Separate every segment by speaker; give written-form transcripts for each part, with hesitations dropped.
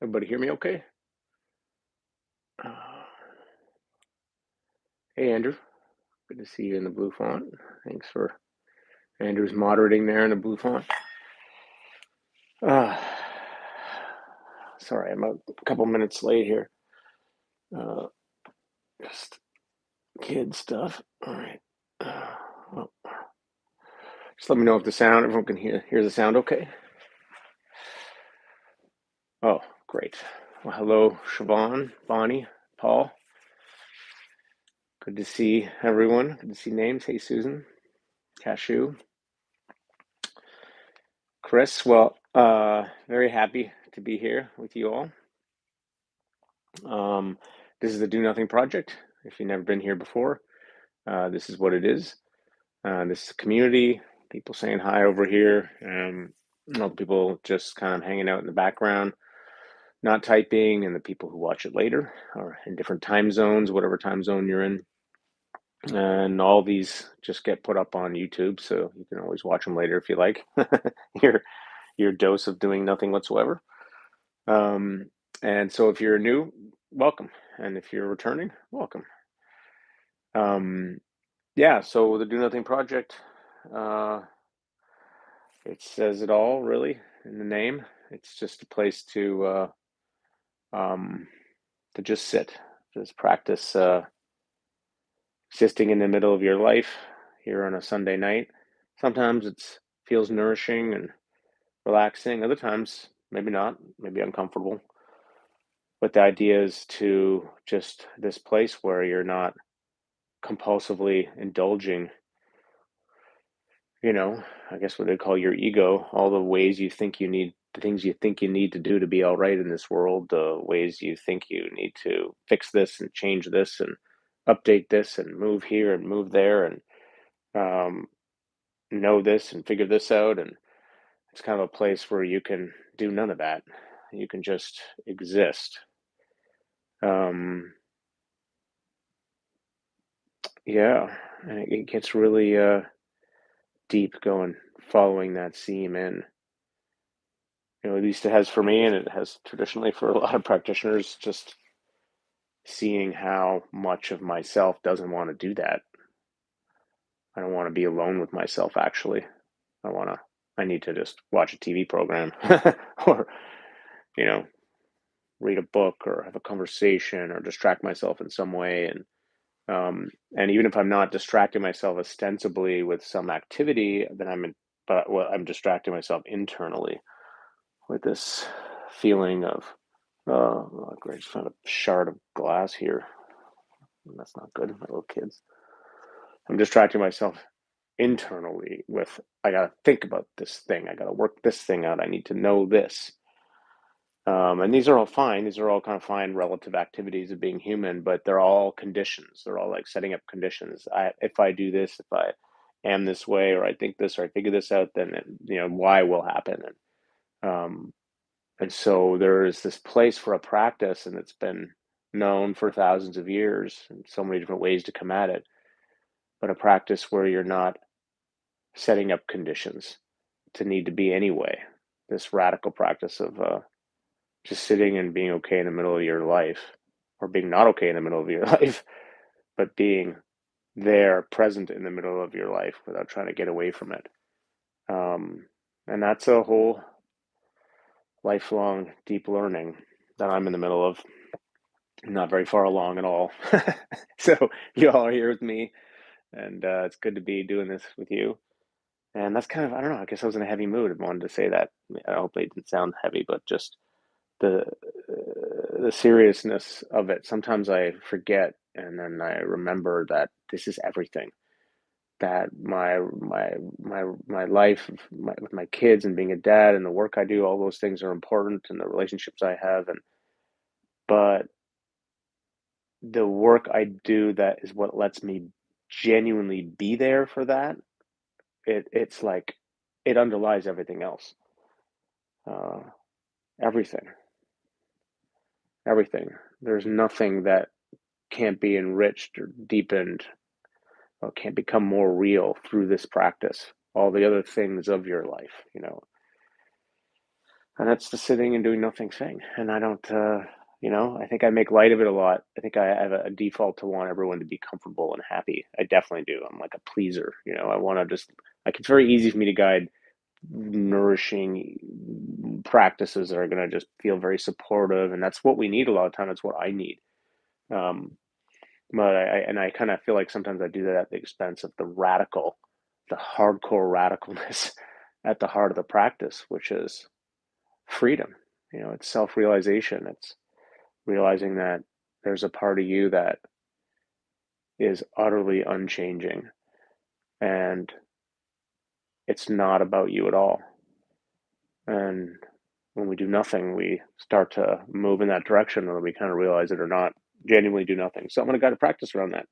Speaker 1: Everybody hear me okay? Uh, hey, Andrew. Good to see you in the blue font. Thanks for Andrew's moderating there in the blue font. Uh, sorry, I'm a couple minutes late here. Uh, just kid stuff. All right. Well, just let me know if the sound, everyone can hear the sound okay? Oh, great. Well, hello, Siobhan, Bonnie, Paul. Good to see everyone. Good to see names. Hey, Susan, Cashew, Chris. Well, very happy to be here with you all. This is the Do Nothing Project. If you've never been here before, this is what it is. This is a community, people saying hi over here, people just kind of hanging out in the background, not typing, and the people who watch it later or in different time zones, whatever time zone you're in. And all these just get put up on YouTube, so you can always watch them later if you like. your your dose of doing nothing whatsoever. Um, and so if you're new, welcome. And if you're returning, welcome. Um, yeah, so the Do Nothing Project, uh, it says it all really in the name. It's just a place um, to just sit, just practice existing in the middle of your life here on a Sunday night. Sometimes it feels nourishing and relaxing. Other times, maybe not, maybe uncomfortable. But the idea is to just this place where you're not compulsively indulging, I guess what they call your ego, all the ways you think you need, the things you think you need to do to be all right in this world, the ways you think you need to fix this and change this and update this and move here and move there and um, know this and figure this out. And it's kind of a place where you can do none of that. You can just exist. Um, yeah, and it gets really deep going, following that seam in. At least it has for me, and it has traditionally for a lot of practitioners, just seeing how much of myself doesn't want to do that. I don't want to be alone with myself, actually. I need to just watch a TV program or, you know, read a book or have a conversation or distract myself in some way. And even if I'm not distracting myself ostensibly with some activity, then I'm distracting myself internally with this feeling of, oh, I just found a shard of glass here. That's not good, my little kids. I'm distracting myself internally with, I got to think about this thing. I got to work this thing out. I need to know this. And these are all fine. These are all kind of fine relative activities of being human, but they're all conditions. They're all like setting up conditions. If I do this, if I am this way, or I think this, or I figure this out, then Y will happen. And so there is this place for a practice, and it's been known for thousands of years, and so many different ways to come at it. But a practice where you're not setting up conditions to need to be anyway. This radical practice of just sitting and being okay in the middle of your life, or being not okay in the middle of your life, but being there, present in the middle of your life without trying to get away from it. And that's a whole lifelong deep learning that I'm in the middle of. Not very far along at all. So you all are here with me, and it's good to be doing this with you. And that's kind of, I don't know, I guess I was in a heavy mood and wanted to say that. I hope it didn't sound heavy, but just the the seriousness of it. Sometimes I forget, and then I remember that this is everything. That my life with my kids and being a dad and the work I do, all those things are important, and the relationships I have, and but the work I do that is what lets me genuinely be there for that. It's like it underlies everything else. Uh, everything, everything. There's nothing that can't be enriched or deepened or can't become more real through this practice. All the other things of your life. And that's the sitting and doing nothing thing. And I don't, I think I make light of it a lot. I think I have a default to want everyone to be comfortable and happy. I definitely do. I'm like a pleaser. I want to just, like, it's very easy for me to guide nourishing practices that are going to just feel very supportive. And that's what we need a lot of time. That's what I need. Um, but I kind of feel like sometimes I do that at the expense of the hardcore radicalness at the heart of the practice, which is freedom. It's self-realization. It's realizing that there's a part of you that is utterly unchanging, and it's not about you at all. And when we do nothing, we start to move in that direction, whether we kind of realize it or not, genuinely do nothing. So I'm going to guide a practice around that.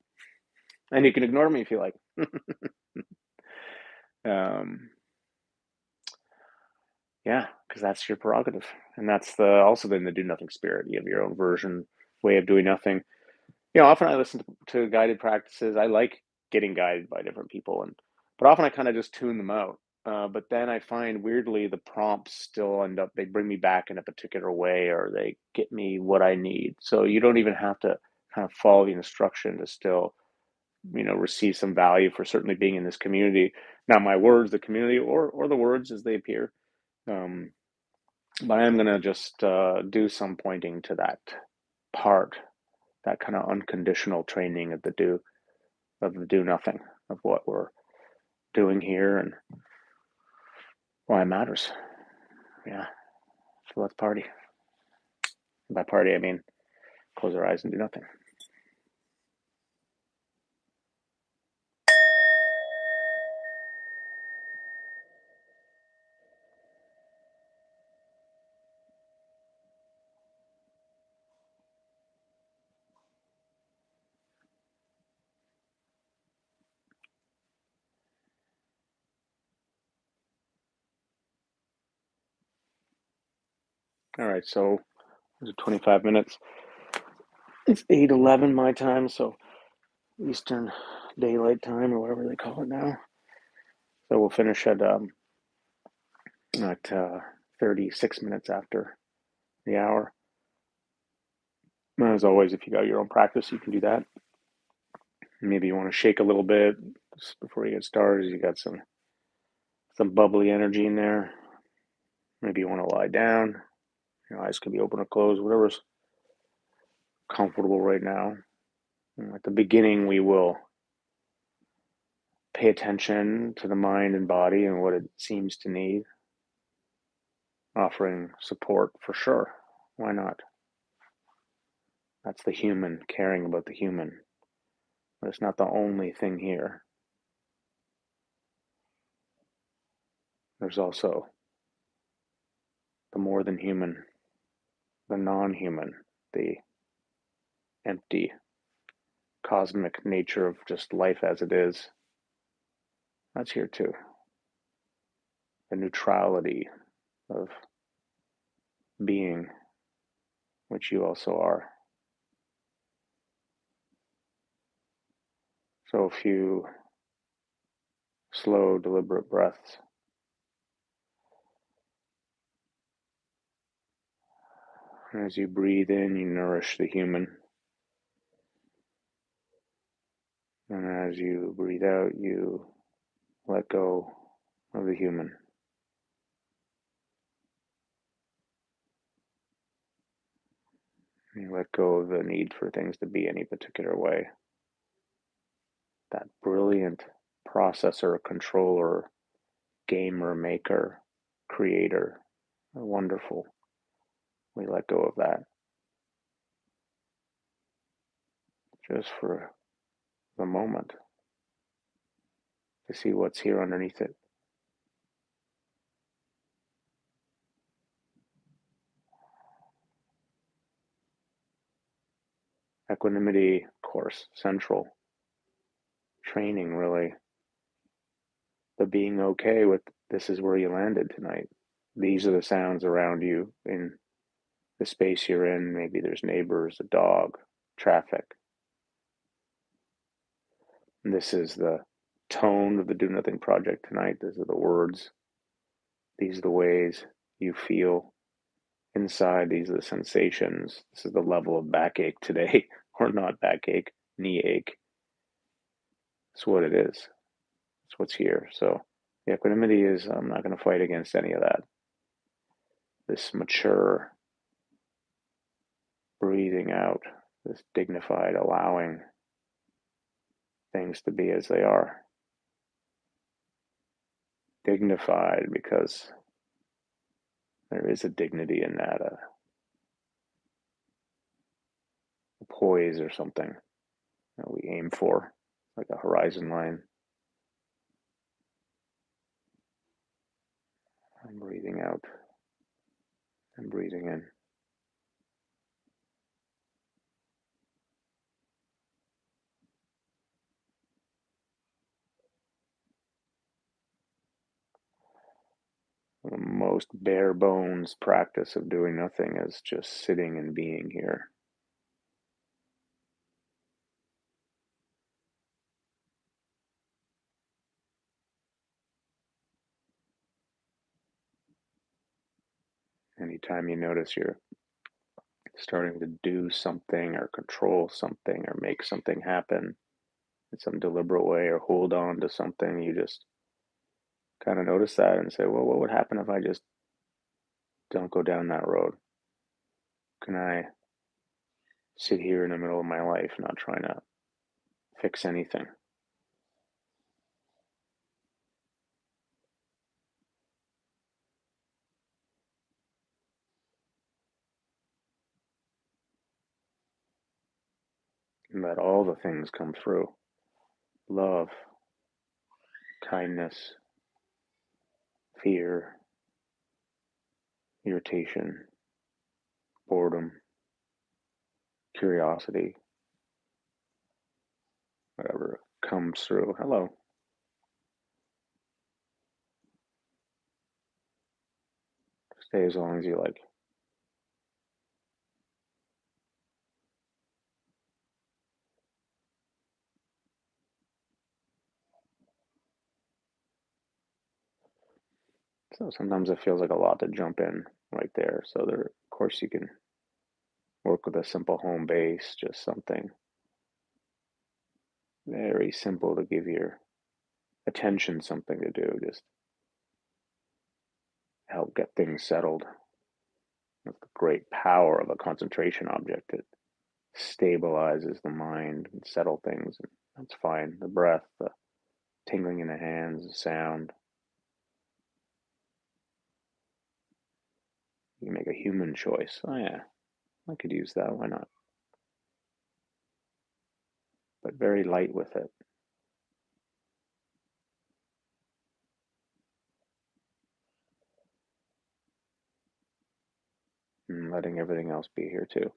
Speaker 1: And you can ignore me if you like. um, yeah, because that's your prerogative. And that's also then the do nothing spirit. You have your own way of doing nothing. Often I listen to guided practices. I like getting guided by different people, but often I kind of just tune them out. But then I find weirdly the prompts still they bring me back in a particular way, or they get me what I need. So you don't even have to kind of follow the instruction to still, receive some value for certainly being in this community. Not my words, the community, or the words as they appear. Um, but I'm going to just do some pointing to that part, that kind of unconditional training of the do nothing, of what we're doing here and why it matters. Yeah. So let's party. By party, I mean close our eyes and do nothing. All right. So it 25 minutes. It's 8:11 my time, so Eastern Daylight Time, or whatever they call it now. So we'll finish at 36 minutes after the hour. And as always, if you got your own practice, you can do that. Maybe you want to shake a little bit just before you get started. You got some bubbly energy in there. Maybe you want to lie down. Your eyes can be open or closed, whatever's comfortable right now. And at the beginning, we will pay attention to the mind and body and what it seems to need, offering support for sure. Why not? That's the human, caring about the human. But it's not the only thing here. There's also the more than human, the non-human, the empty, cosmic nature of just life as it is. That's here too. The neutrality of being, which you also are. So a few slow, deliberate breaths. As you breathe in, you nourish the human. And as you breathe out, you let go of the human. You let go of the need for things to be any particular way. That brilliant processor, controller, gamer, maker, creator, wonderful. We let go of that just for the moment to see what's here underneath it. Equanimity, of course, central. Training, really. The being okay with this is where you landed tonight. These are the sounds around you in the space you're in. Maybe there's neighbors, a dog, traffic. And this is the tone of the Do Nothing Project tonight. These are the words. These are the ways you feel inside. These are the sensations. This is the level of backache today, or not backache, knee ache. It's what it is. It's what's here. So the equanimity is I'm not going to fight against any of that. This mature breathing out, this dignified allowing things to be as they are. Dignified because there is a dignity in that, a poise or something that we aim for, like a horizon line. I'm breathing out and breathing in. The most bare bones practice of doing nothing is just sitting and being here. Anytime you notice you're starting to do something or control something or make something happen in some deliberate way or hold on to something, you just kind of notice that and say, well, what would happen if I just don't go down that road? Can I sit here in the middle of my life not trying to fix anything? And let all the things come through: love, kindness, fear, irritation, boredom, curiosity, whatever comes through. Hello. Stay as long as you like. So sometimes it feels like a lot to jump in right there. So there, of course, you can work with a simple home base, just something very simple to give your attention something to do, just help get things settled. That's the great power of a concentration object. It stabilizes the mind and settle things. And that's fine. The breath, the tingling in the hands, the sound. You can make a human choice. Oh yeah, I could use that. Why not? But very light with it. And letting everything else be here too.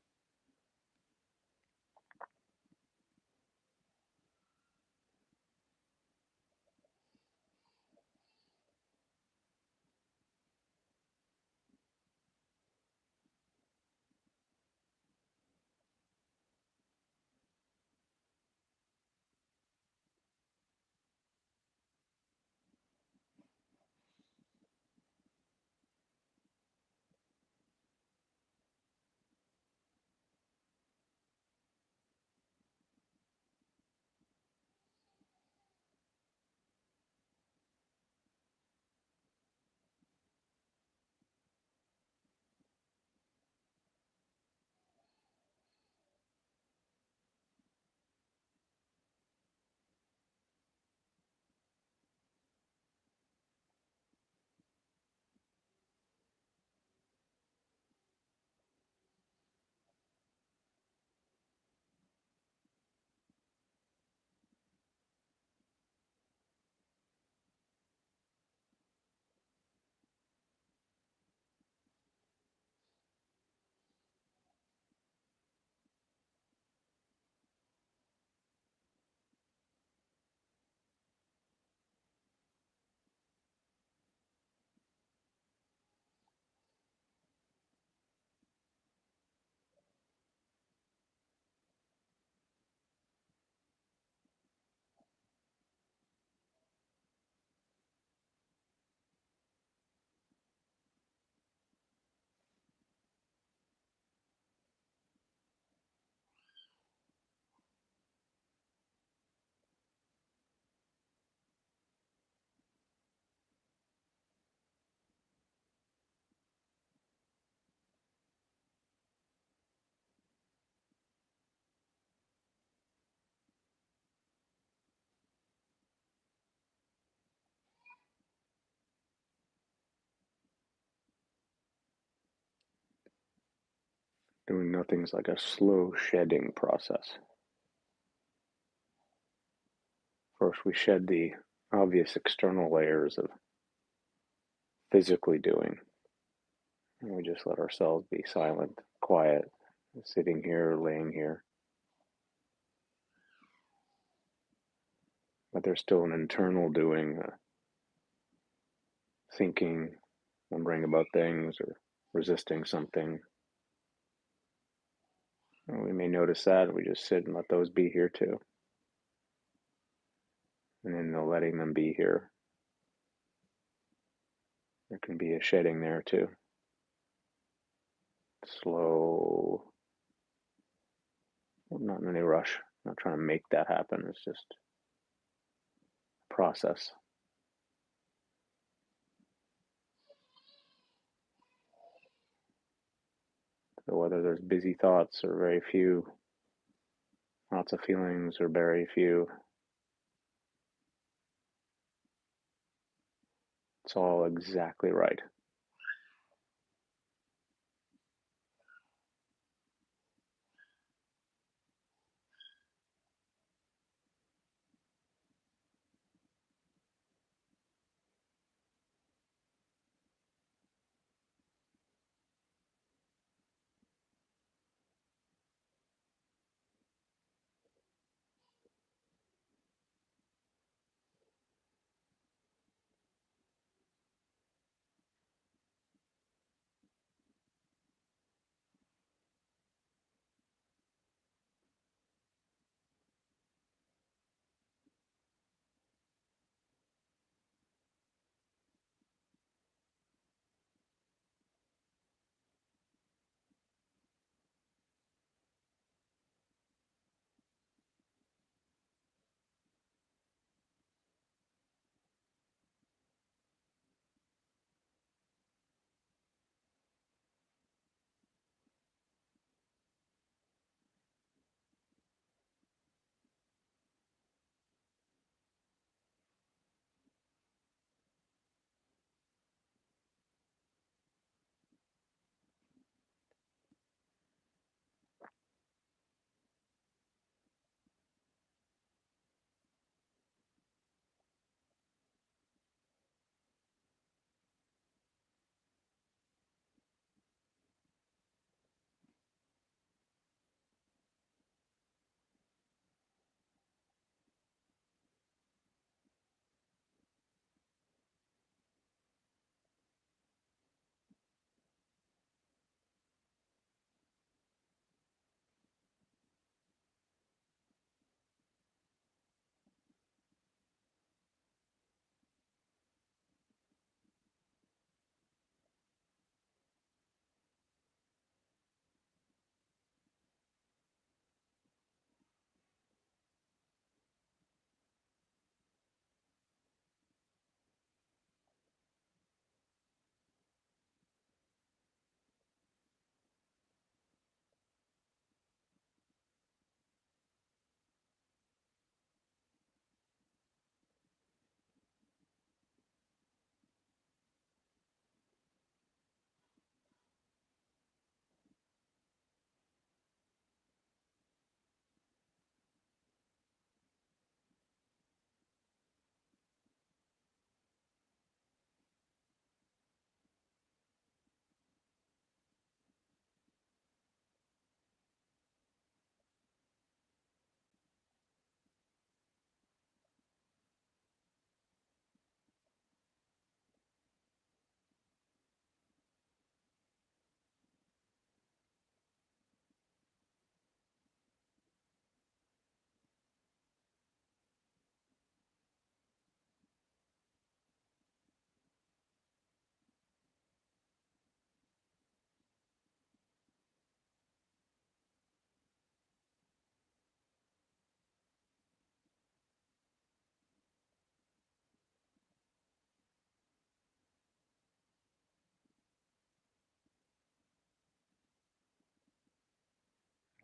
Speaker 1: Doing nothing's like a slow shedding process. First, we shed the obvious external layers of physically doing, and we just let ourselves be silent, quiet, sitting here, laying here. But there's still an internal doing, thinking, wondering about things, or resisting something. And we may notice that, we just sit and let those be here too. And in the letting them be here, there can be a shedding there too. Slow, not in any rush, not trying to make that happen. It's just a process. So whether there's busy thoughts or very few, lots of feelings or very few, it's all exactly right.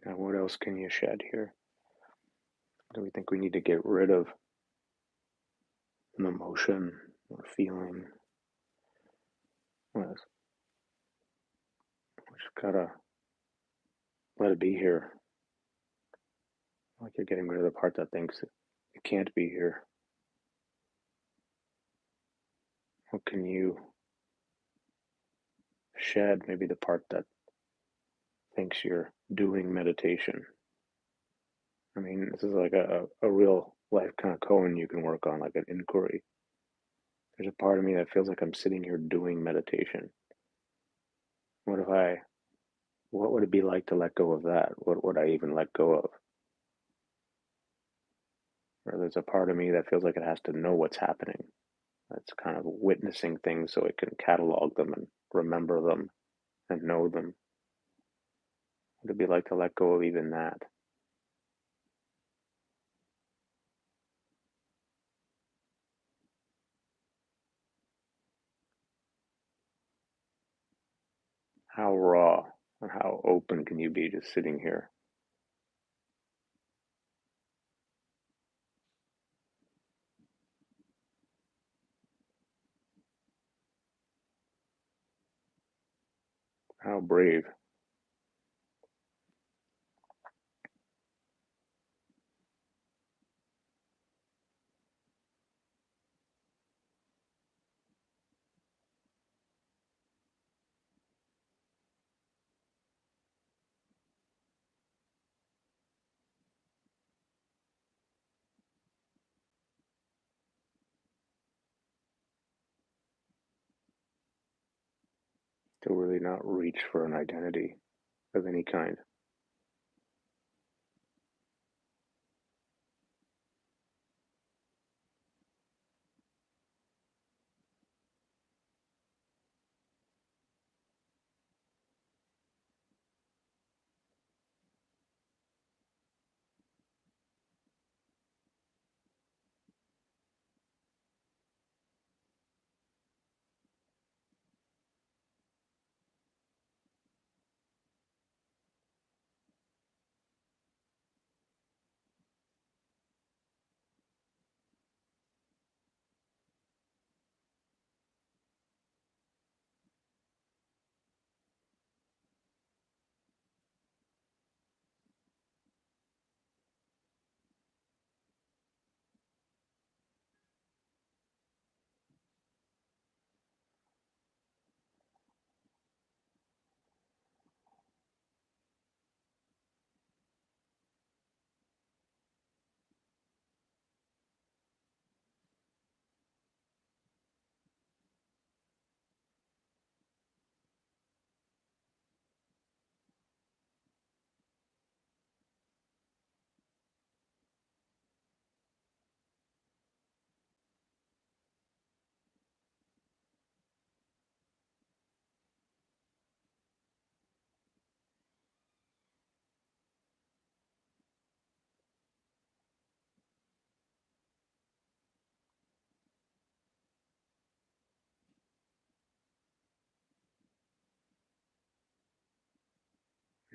Speaker 1: Now, what else can you shed here? Do we think we need to get rid of an emotion or feeling? Well, we just gotta let it be here. Like you're getting rid of the part that thinks it can't be here. What can you shed? Maybe the part that thinks you're doing meditation. I mean, this is like a real life kind of koan you can work on, like an inquiry. There's a part of me that feels like I'm sitting here doing meditation. What if I, what would it be like to let go of that? What would I even let go of? Or there's a part of me that feels like it has to know what's happening. That's kind of witnessing things so it can catalog them and remember them and know them. What would it be like to let go of even that? How raw and how open can you be just sitting here? How brave. To really not reach for an identity of any kind.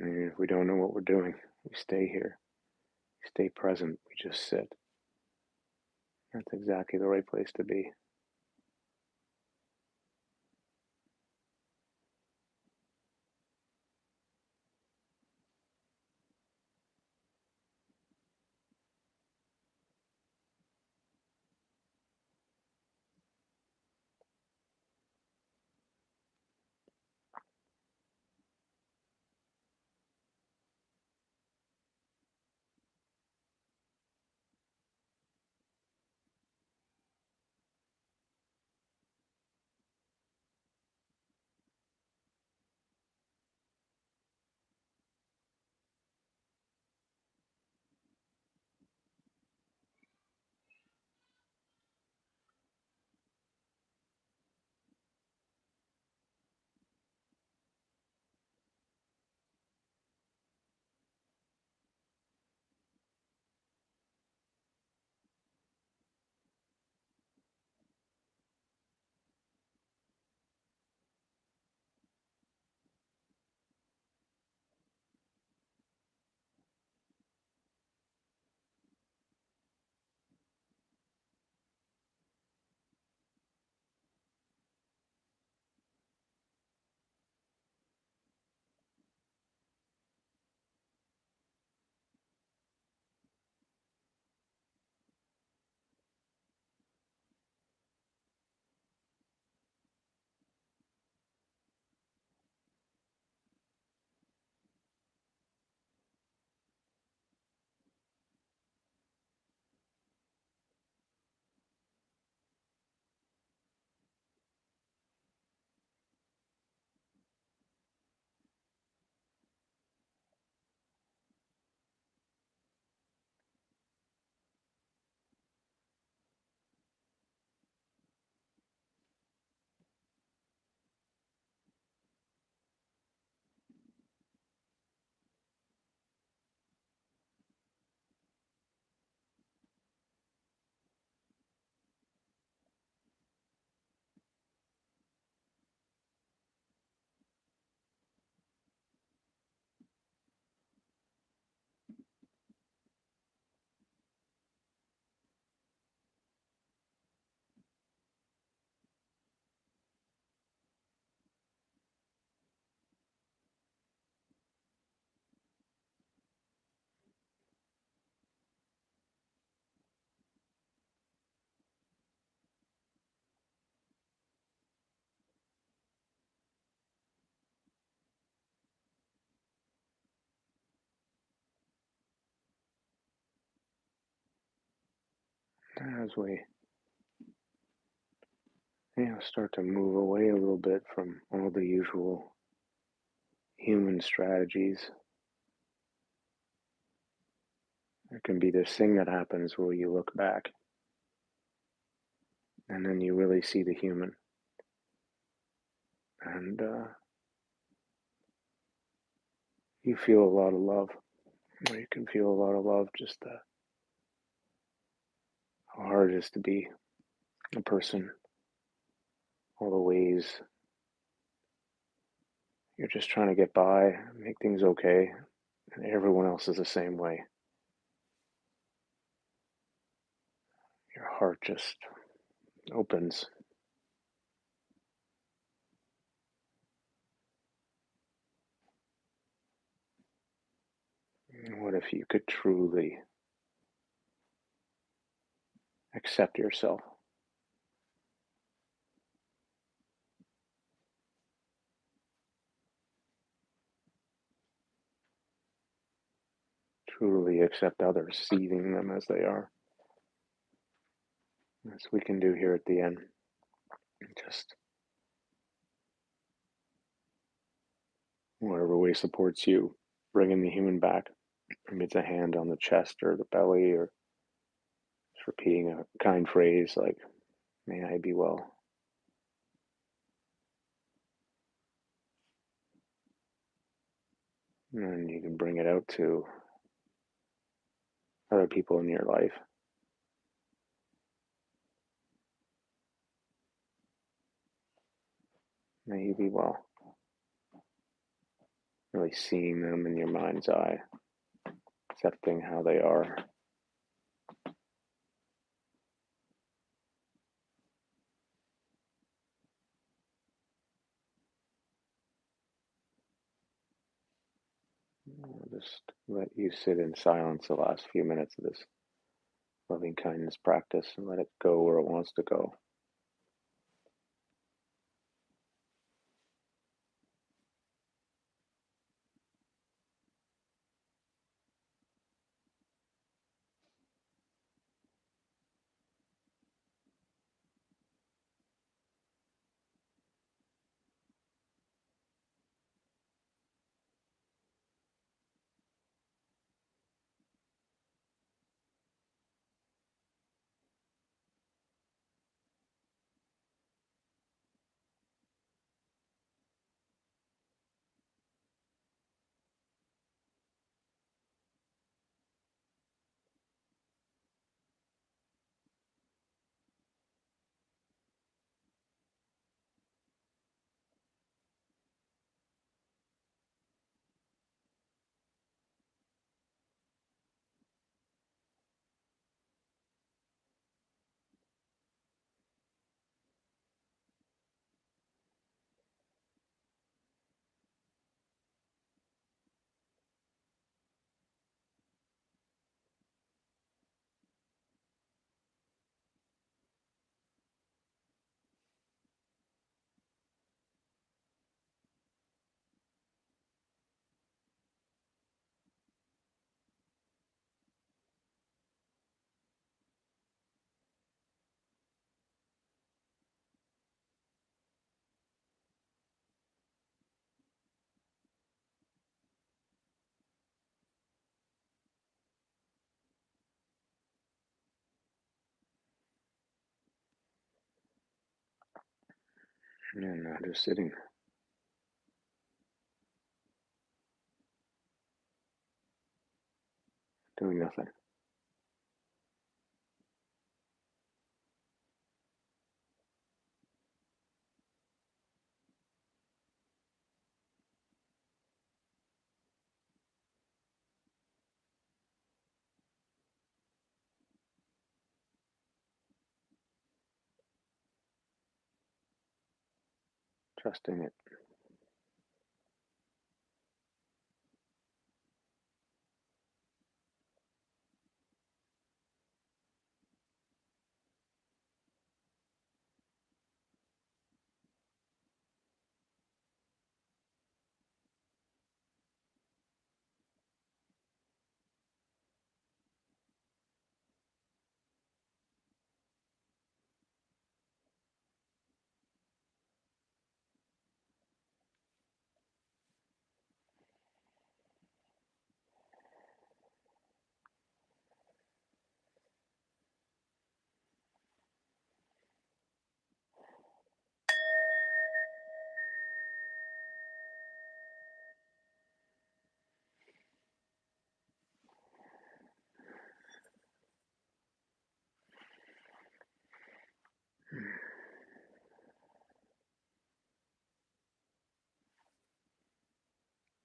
Speaker 1: And if we don't know what we're doing, we stay here, we stay present, we just sit. That's exactly the right place to be. as we start to move away a little bit from all the usual human strategies. There can be this thing that happens where you look back and then you really see the human. And you feel a lot of love. Or you can feel a lot of love, just how hard it is to be a person, all the ways you're just trying to get by, make things okay, and everyone else is the same way. Your heart just opens. What if you could truly accept yourself? Truly accept others, seeing them as they are, as we can do here at the end. Just whatever way supports you, bringing the human back. Maybe it's a hand on the chest or the belly, or just repeating a kind phrase like, may I be well. And you can bring it out to other people in your life. May you be well. Really seeing them in your mind's eye, accepting how they are. I'll just let you sit in silence the last few minutes of this loving kindness practice and let it go where it wants to go. And now just sitting, doing nothing. Trusting it.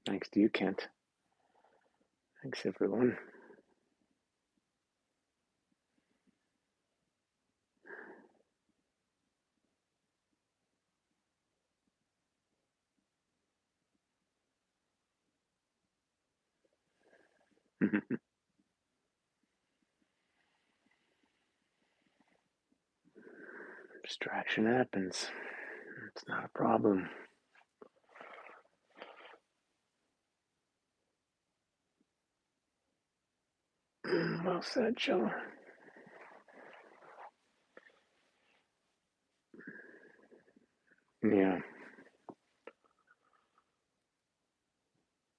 Speaker 1: Thanks to you, Kent. Thanks, everyone. Distraction happens. It's not a problem. Well said, Joe. Yeah.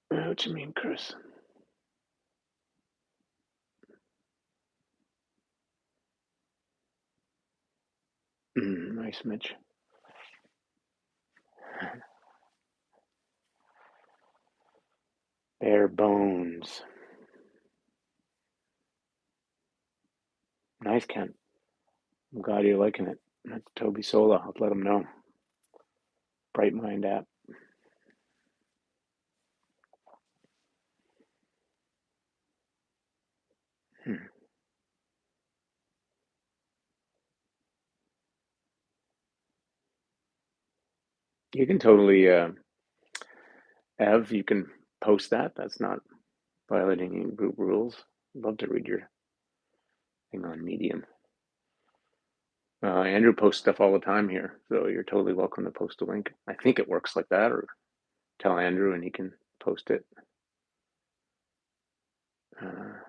Speaker 1: What you mean, Chris? Nice, Mitch. Bare bones. Nice, Kent. I'm glad you're liking it. That's Toby Sola. I'll let him know. Bright Mind app. You can totally, Ev, you can post that. That's not violating any group rules. I'd love to read your thing on Medium. Andrew posts stuff all the time here, so you're totally welcome to post a link. I think it works like that, or tell Andrew and he can post it. Uh,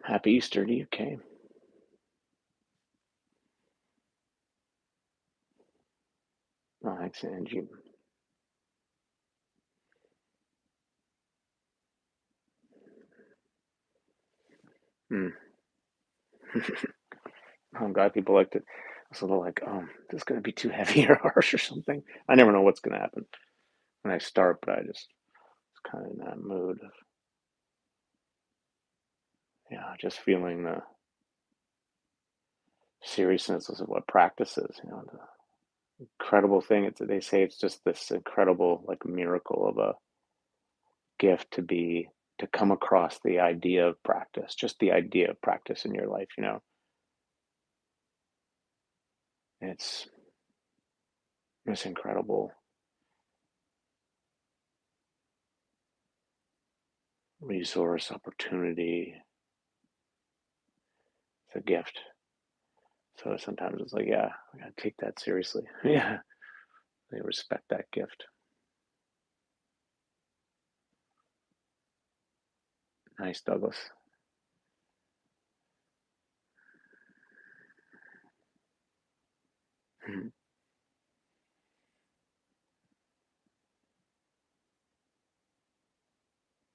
Speaker 1: Happy Easter to you, Kay. Oh, thanks, Angie. Mm. I'm glad people liked it. I was a little like, oh, this is going to be too heavy or harsh or something. I never know what's going to happen when I start, but I just was kind of in that mood of, yeah, just feeling the seriousness of what practice is. The incredible thing. They say it's just this incredible like miracle of a gift to come across the idea of practice, just the idea of practice in your life. It's this incredible resource, opportunity. It's a gift. So sometimes it's like, yeah, I gotta take that seriously. Yeah, they respect that gift. Nice, Douglas.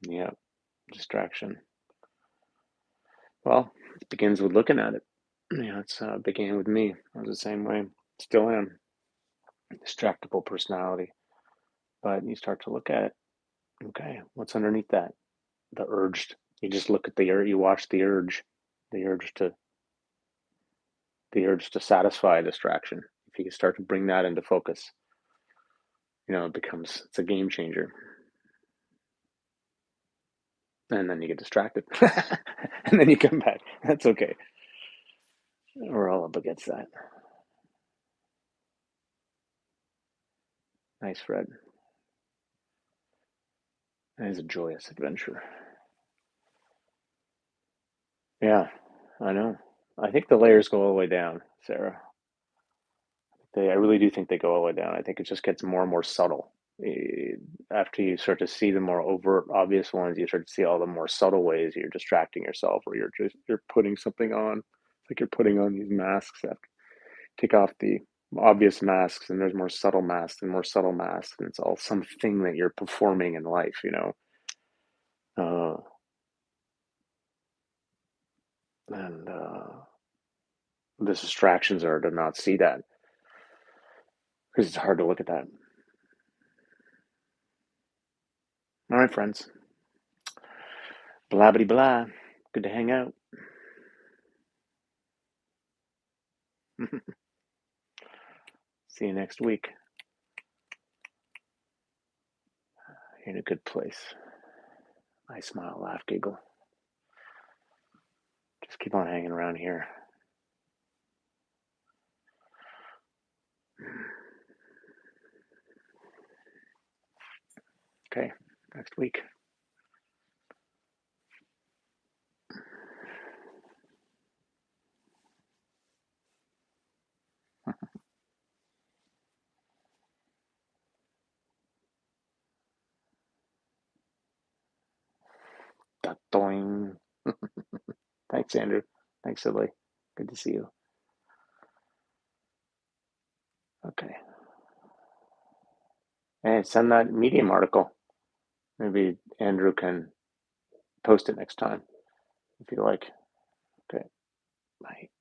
Speaker 1: Yeah, distraction. Well, it begins with looking at it. It's began with me. I was the same way. Still am. Distractible personality. But you start to look at it. Okay, what's underneath that? The urge. You just look at the urge. You watch the urge to satisfy distraction. If you can start to bring that into focus, it's a game changer. And then you get distracted, and then you come back. That's okay. We're all up against that. Nice, Fred. It is a joyous adventure. Yeah, I know. I think the layers go all the way down, Sarah. I really do think they go all the way down. I think it just gets more and more subtle. After you start to see the more overt, obvious ones, you start to see all the more subtle ways you're distracting yourself, or you're putting something on. It's like you're putting on these masks. After take off the obvious masks, and there's more subtle masks and more subtle masks, and it's all something that you're performing in life. Uh, and the distractions are to not see that because it's hard to look at that. All right, friends. Blah, blah, blah. Good to hang out. See you next week. You're in a good place. I smile, laugh, giggle. Just keep on hanging around here. Okay, next week. Doing. Thanks, Andrew. Thanks, Silly. Good to see you. Okay. And send that Medium article. Maybe Andrew can post it next time if you like. Okay. Bye.